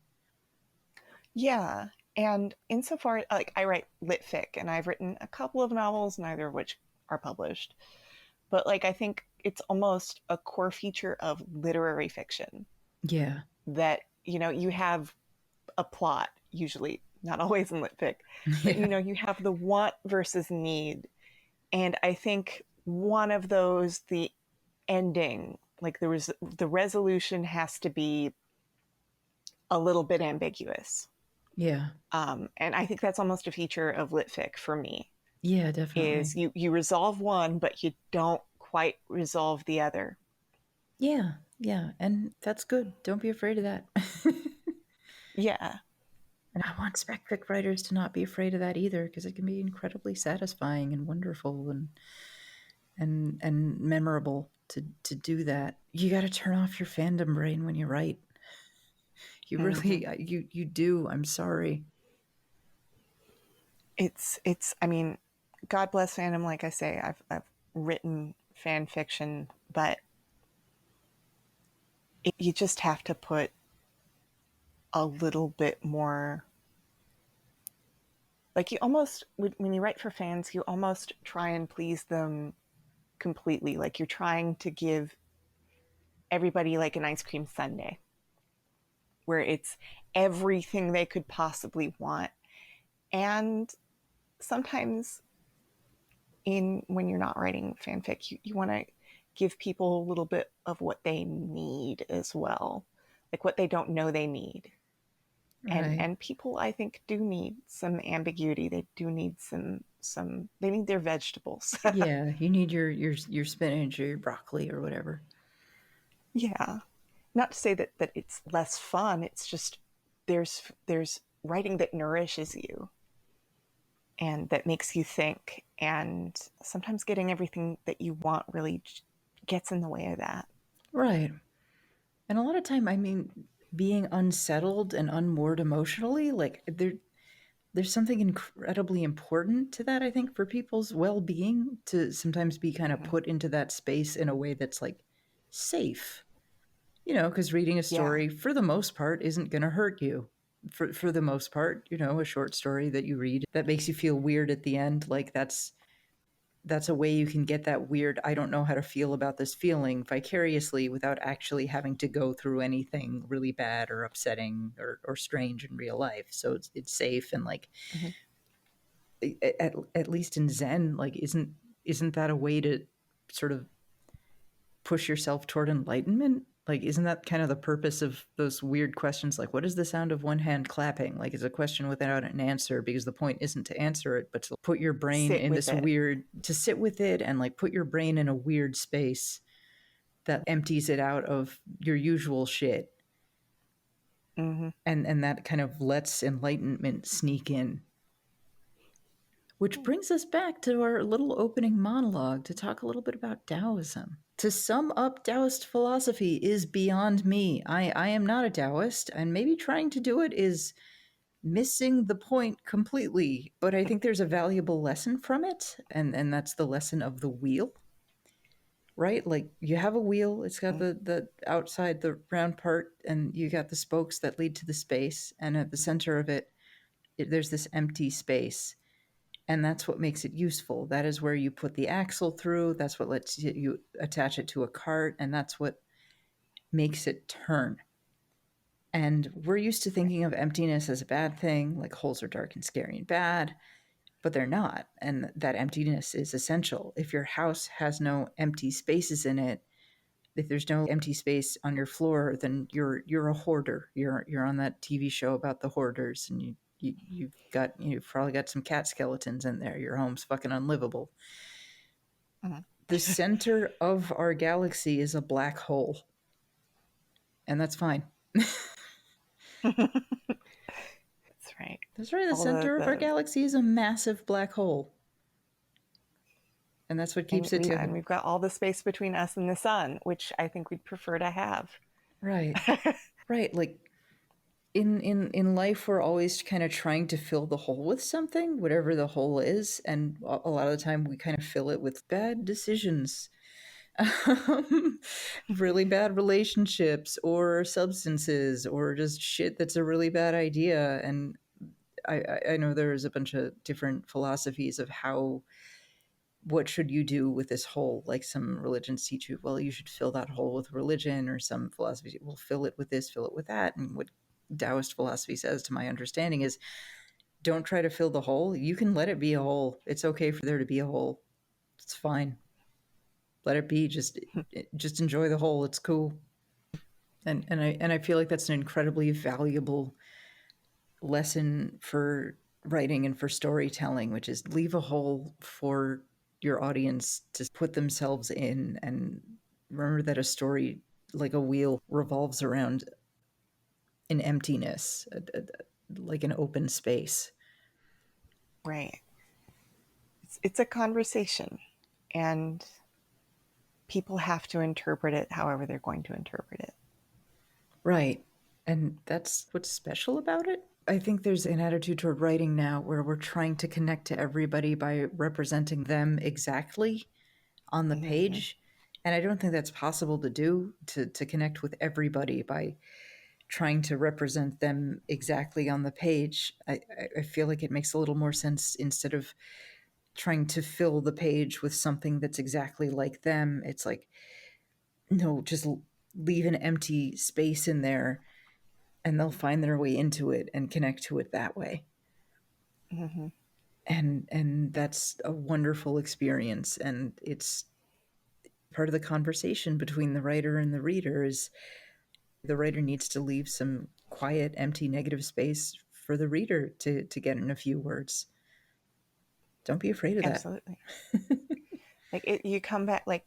Speaker 2: Yeah. And insofar, like, I write lit fic, and I've written a couple of novels, neither of which are published. But like, I think it's almost a core feature of literary fiction
Speaker 1: Yeah.
Speaker 2: that, you have a plot, usually, not always in lit fic, but
Speaker 1: Yeah.
Speaker 2: you have the want versus need. And I think one of those, the ending, like the resolution has to be a little bit ambiguous.
Speaker 1: Yeah.
Speaker 2: And I think that's almost a feature of lit fic for me,
Speaker 1: Yeah, definitely.
Speaker 2: is you resolve one, but you don't quite resolve the other.
Speaker 1: Yeah. Yeah. And that's good. Don't be afraid of that.
Speaker 2: Yeah.
Speaker 1: And I want spec fic writers to not be afraid of that either, because it can be incredibly satisfying and wonderful and memorable to do that. You got to turn off your fandom brain when you write. You
Speaker 2: Hmm.
Speaker 1: really you do. I'm sorry.
Speaker 2: It's I mean, God bless fandom. Like I say, I've written fan fiction, but you just have to put a little bit more. Like, you almost, when you write for fans, you almost try and please them completely. Like, you're trying to give everybody like an ice cream sundae, where it's everything they could possibly want. And sometimes, in when you're not writing fanfic, you want to give people a little bit of what they need as well, like what they don't know they need.
Speaker 1: Right.
Speaker 2: And people, I think, do need some ambiguity. They do need some they need their vegetables.
Speaker 1: Yeah, you need your spinach or your broccoli or whatever.
Speaker 2: Yeah. Not to say that it's less fun. It's just there's writing that nourishes you and that makes you think, and sometimes getting everything that you want really gets in the way of that.
Speaker 1: Right. And a lot of time, I mean, being unsettled and unmoored emotionally, like there's something incredibly important to that, I think, for people's well-being to sometimes be kind of
Speaker 2: Mm-hmm.
Speaker 1: put into that space in a way that's like safe. You know, because reading a
Speaker 2: Yeah.
Speaker 1: story for the most part isn't going to hurt you. For the most part, you know, a short story that you read that makes you feel weird at the end, like that's a way you can get that weird, I don't know how to feel about this feeling vicariously without actually having to go through anything really bad or upsetting or strange in real life. So it's safe and like
Speaker 2: Mm-hmm.
Speaker 1: at least in Zen, like isn't that a way to sort of push yourself toward enlightenment? Like, isn't that kind of the purpose of those weird questions? Like, what is the sound of one hand clapping? Like, it's a question without an answer because the point isn't to answer it, but to put your brain
Speaker 2: Sit
Speaker 1: in
Speaker 2: with
Speaker 1: this
Speaker 2: it.
Speaker 1: weird, to sit with it and like put your brain in a weird space that empties it out of your usual shit.
Speaker 2: Mm-hmm.
Speaker 1: And that kind of lets enlightenment sneak in. Which brings us back to our little opening monologue to talk a little bit about Taoism. To sum up, Taoist philosophy is beyond me. I am not a Taoist, and maybe trying to do it is missing the point completely. But I think there's a valuable lesson from it, and that's the lesson of the wheel, right? Like you have a wheel, it's got the outside, the round part, and you got the spokes that lead to the space, and at the center of it there's this empty space, and that's what makes it useful. That is where you put the axle through. That's what lets you attach it to a cart, and that's what makes it turn. And we're used to
Speaker 2: Right.
Speaker 1: thinking of emptiness as a bad thing, like holes are dark and scary and bad, but they're not. And that emptiness is essential. If your house has no empty spaces in it, if there's no empty space on your floor, then you're a hoarder. You're on that TV show about the hoarders, and you've probably got some cat skeletons in there. Your home's fucking unlivable.
Speaker 2: Mm-hmm.
Speaker 1: The center of our galaxy is a black hole, and that's fine.
Speaker 2: That's right.
Speaker 1: That's right. The
Speaker 2: All
Speaker 1: center of our
Speaker 2: the
Speaker 1: galaxy is a massive black hole, and that's what keeps it
Speaker 2: and
Speaker 1: to
Speaker 2: we've got all the space between us and the sun, which I think we'd prefer to have.
Speaker 1: right, right. Like in life, we're always kind of trying to fill the hole with something, whatever the hole is, and a lot of the time we kind of fill it with bad decisions, really bad relationships, or substances, or just shit that's a really bad idea. And I know there's a bunch of different philosophies of how what should you do with this hole. Like some religions teach you, well, you should fill that hole with religion, or some philosophies will fill it with this, fill it with that. And what Taoist philosophy says, to my understanding, is don't try to fill the hole. You can let it be a hole. It's okay for there to be a hole. It's fine. Let it be. Just enjoy the hole. It's cool. And I feel like that's an incredibly valuable lesson for writing and for storytelling, which is leave a hole for your audience to put themselves in, and remember that a story, like a wheel, revolves around an emptiness, like an open space.
Speaker 2: Right. It's a conversation, and people have to interpret it however they're going to interpret it.
Speaker 1: Right. And that's what's special about it. I think there's an attitude toward writing now where we're trying to connect to everybody by representing them exactly on the
Speaker 2: Mm-hmm.
Speaker 1: page. And I don't think that's possible to do, to connect with everybody by trying to represent them exactly on the page. I feel like it makes a little more sense, instead of trying to fill the page with something that's exactly like them. It's like, no, just leave an empty space in there, and they'll find their way into it and connect to it that way.
Speaker 2: Mm-hmm.
Speaker 1: And that's a wonderful experience, and it's part of the conversation between the writer and the reader. Is the writer needs to leave some quiet, empty, negative space for the reader to get in a few words. Don't be afraid of that.
Speaker 2: Absolutely. You come back, like,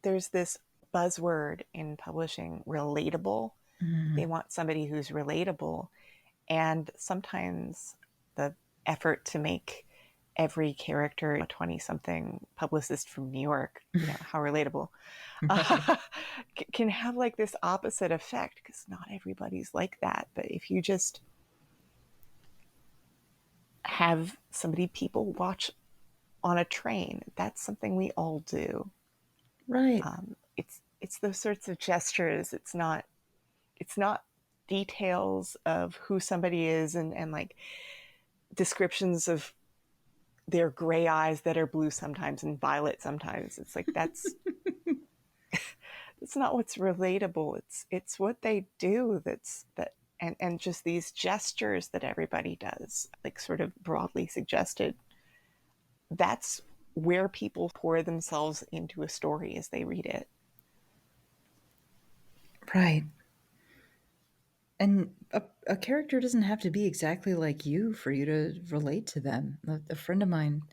Speaker 2: there's this buzzword in publishing, relatable.
Speaker 1: Mm,
Speaker 2: They want somebody who's relatable. And sometimes the effort to make every character a 20 something publicist from New York, how relatable,
Speaker 1: right.
Speaker 2: can have like this opposite effect, because not everybody's like that. But if you just have somebody people watch on a train, that's something we all do.
Speaker 1: Right.
Speaker 2: It's those sorts of gestures. It's not details of who somebody is, and like descriptions of their gray eyes that are blue sometimes and violet sometimes. It's like that's not what's relatable. It's what they do, and just these gestures that everybody does, like sort of broadly suggested. That's where people pour themselves into a story as they read it.
Speaker 1: Right. And a character doesn't have to be exactly like you for you to relate to them. A friend of mine,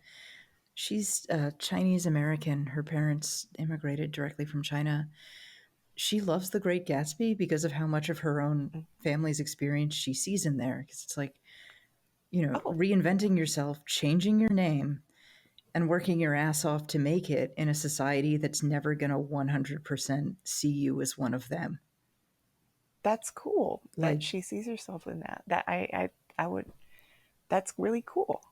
Speaker 1: she's Chinese American. Her parents immigrated directly from China. She loves The Great Gatsby because of how much of her own family's experience she sees in there. Because it's like,
Speaker 2: Oh,
Speaker 1: reinventing yourself, changing your name, and working your ass off to make it in a society that's never going to 100% see you as one of them.
Speaker 2: that's cool that
Speaker 1: Like,
Speaker 2: she sees herself in that. I would. That's really cool.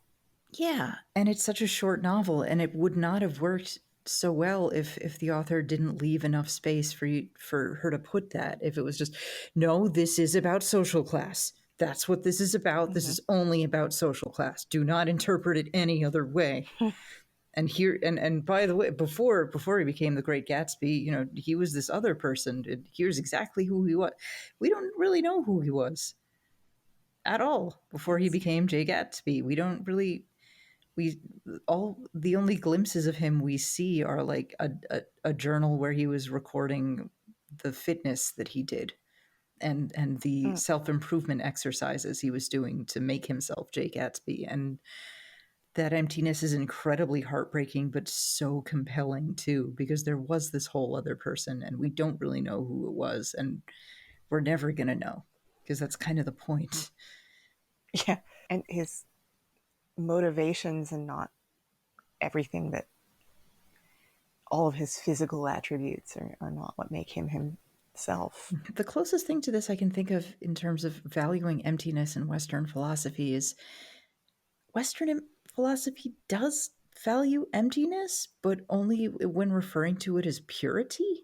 Speaker 1: yeah, and it's such a short novel, and it would not have worked so well if the author didn't leave enough space for her to put that. If it was just, no, this is about social class. That's what this is about. This
Speaker 2: Mm-hmm.
Speaker 1: is only about social class. Do not interpret it any other way. And here, and by the way, before he became the Great Gatsby, he was this other person. And here's exactly who he was. We don't really know who he was at all before he
Speaker 2: That's
Speaker 1: became Jay Gatsby. We don't really we all the only glimpses of him we see are like a journal where he was recording the fitness that he did, and the
Speaker 2: mm,
Speaker 1: self-improvement exercises he was doing to make himself Jay Gatsby. And that emptiness is incredibly heartbreaking, but so compelling too, because there was this whole other person and we don't really know who it was. And we're never going to know because that's kind of the point.
Speaker 2: Yeah. And his motivations and not everything that all of his physical attributes are not what make him himself.
Speaker 1: The closest thing to this I can think of in terms of valuing emptiness in Western philosophy is Western philosophy does value emptiness, but only when referring to it as purity.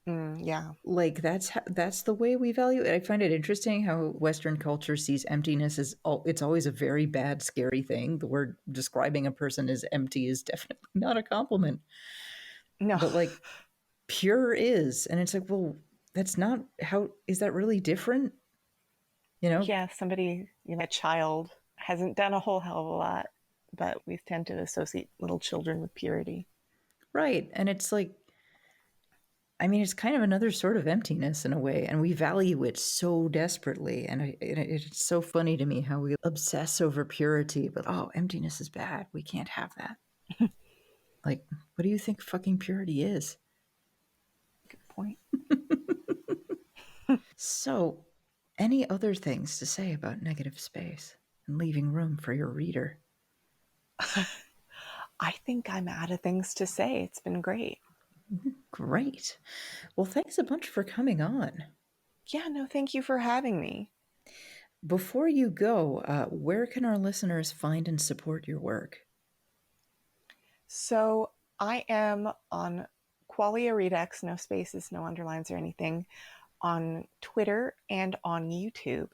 Speaker 2: Yeah.
Speaker 1: Like that's the way we value it. I find it interesting how Western culture sees emptiness as it's always a very bad, scary thing. The word describing a person as empty is definitely not a compliment.
Speaker 2: No.
Speaker 1: But like pure is, and it's like, well, that's not how. Is that really different? You know,
Speaker 2: Yeah, somebody, a child hasn't done a whole hell of a lot, but we tend to associate little children with purity.
Speaker 1: right? And it's like, I mean, it's kind of another sort of emptiness in a way, and we value it so desperately. And it's so funny to me how we obsess over purity, but oh, emptiness is bad. We can't have that. Like, what do you think fucking purity is?
Speaker 2: Good point.
Speaker 1: So, any other things to say about negative space and leaving room for your reader?
Speaker 2: I think I'm out of things to say. It's been great.
Speaker 1: Great. Well, thanks a bunch for coming on.
Speaker 2: Yeah, no, thank you for having me.
Speaker 1: Before you go, where can our listeners find and support your work?
Speaker 2: So I am on Qualia Redux, no spaces, no underlines or anything, on Twitter and on YouTube.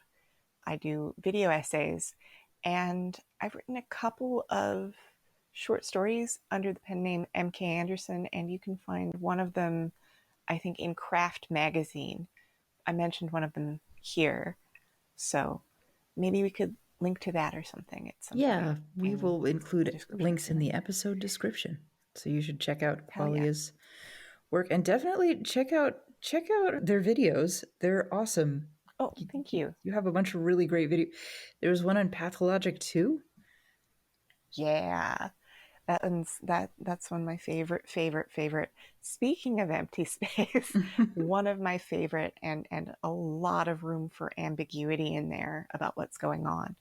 Speaker 2: I do video essays, and I've written a couple of short stories under the pen name M.K. Anderson, and you can find one of them, I think, in Craft Magazine. I mentioned one of them here, so maybe we could link to that or something at some point.
Speaker 1: Yeah, we will include links in
Speaker 2: too.
Speaker 1: the episode description. So you should check out
Speaker 2: Hell yeah.
Speaker 1: Qualia's work and definitely check out their videos. They're awesome.
Speaker 2: Oh, thank you.
Speaker 1: You have a bunch of really great videos. There's one on Pathologic too.
Speaker 2: Yeah. That's one of my favorite. Speaking of empty space, one of my favorite, and a lot of room for ambiguity in there about what's going on.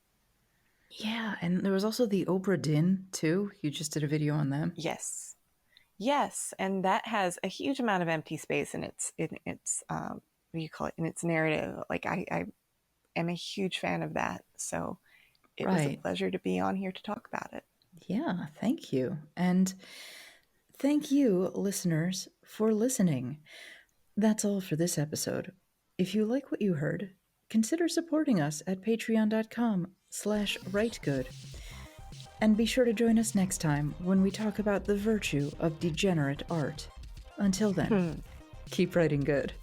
Speaker 1: Yeah, and there was also the Oprah Din too. You just did a video on them.
Speaker 2: Yes, and that has a huge amount of empty space in its what do you call it, in its narrative. Like I am a huge fan of that, so it was a pleasure to be on here to talk about it.
Speaker 1: Yeah, thank you. And thank you, listeners, for listening. That's all for this episode. If you like what you heard, consider supporting us at patreon.com/Rite Gud. And be sure to join us next time when we talk about the virtue of degenerate art. Until then, keep writing good.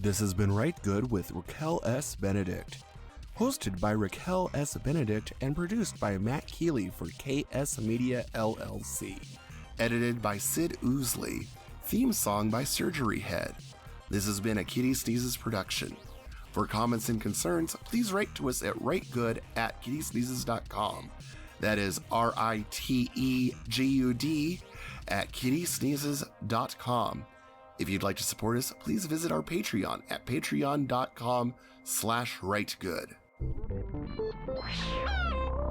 Speaker 3: This has been Rite Gud with Raquel S. Benedict. Hosted by Raquel S. Benedict and produced by Matt Keeley for KS Media LLC. Edited by Sid Oosley. Theme song by Surgeryhead. This has been a Kitty Sneezes production. For comments and concerns, please write to us at ritegud@kittysneezes.com. That is RITEGUD at kittysneezes.com. If you'd like to support us, please visit our Patreon at patreon.com/ritegud.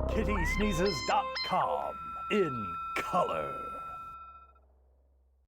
Speaker 4: kittysneezes.com in color.